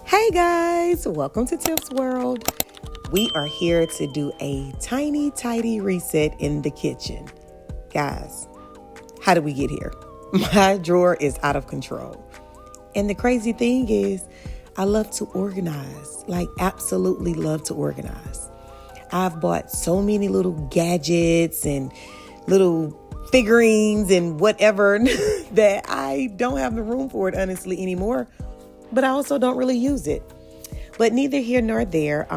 Hey guys, welcome to Tips World. We are here to do a tiny, tidy reset in the kitchen. Guys, how did we get here? My drawer is out of control. And the crazy thing is, I love to organize, like absolutely love to organize. I've bought so many little gadgets and little figurines and whatever that I don't have the room for it honestly anymore, but I also don't really use it. But neither here nor there.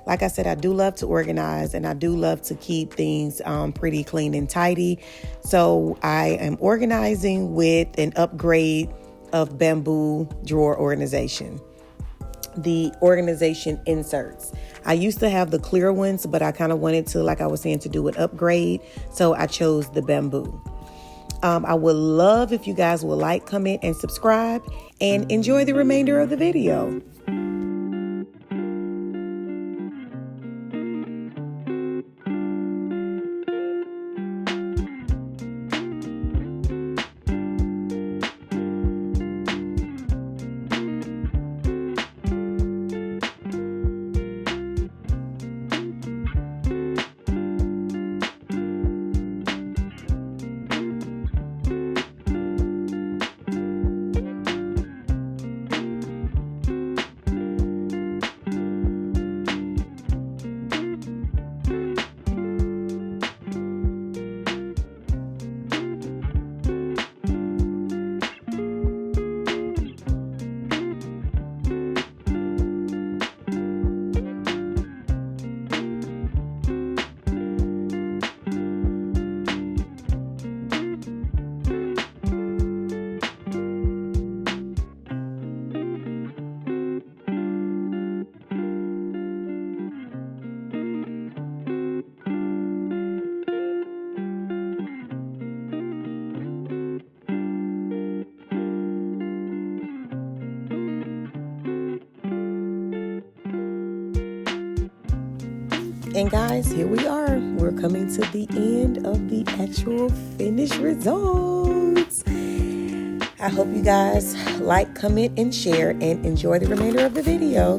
Like I said, I do love to organize and I do love to keep things pretty clean and tidy. So I am organizing with an upgrade of Bamboo drawer organization. The organization inserts. I used to have the clear ones, but I kind of wanted to, like I was saying, to do an upgrade. So I chose the Bamboo. I would love if you guys will like, comment, and subscribe, and enjoy the remainder of the video. And guys, here we are. We're coming to the end of the actual finished results. I hope you guys like, comment, and share, and enjoy the remainder of the video.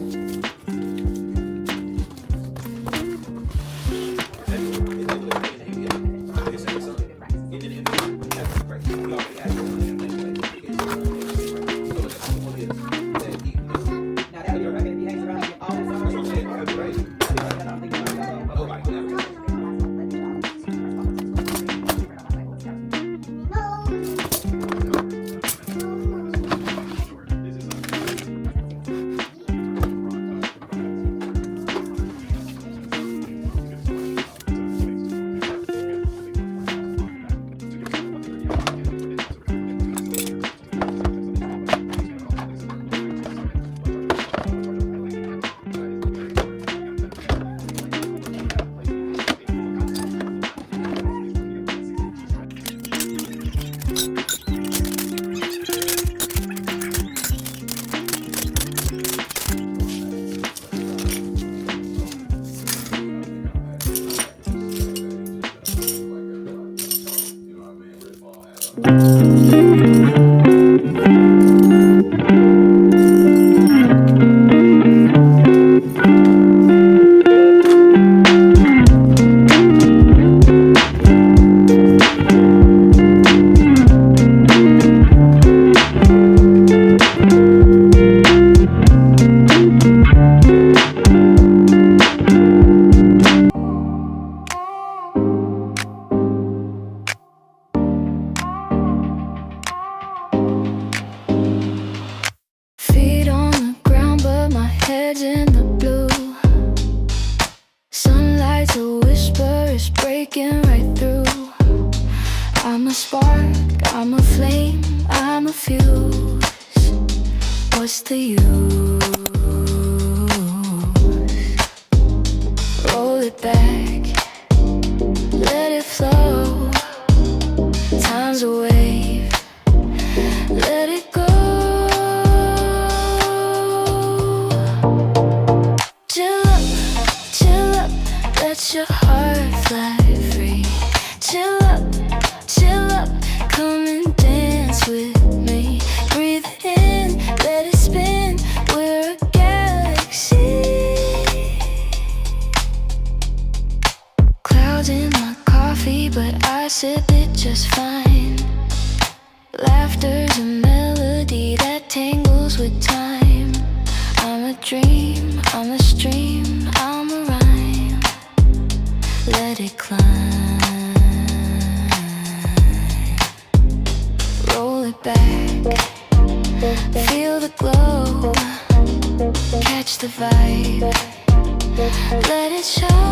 I'm a spark, I'm a flame, I'm a fuse. What's the use? Roll it back, let it flow. Time's a wave, let it go. Chill up, let your heart fly free. Chill up, come and dance with me. Breathe in, let it spin. We're a dream, I'm a stream, I'm a rhyme. Let it climb. Roll it back, feel the glow, catch the vibe, let it show.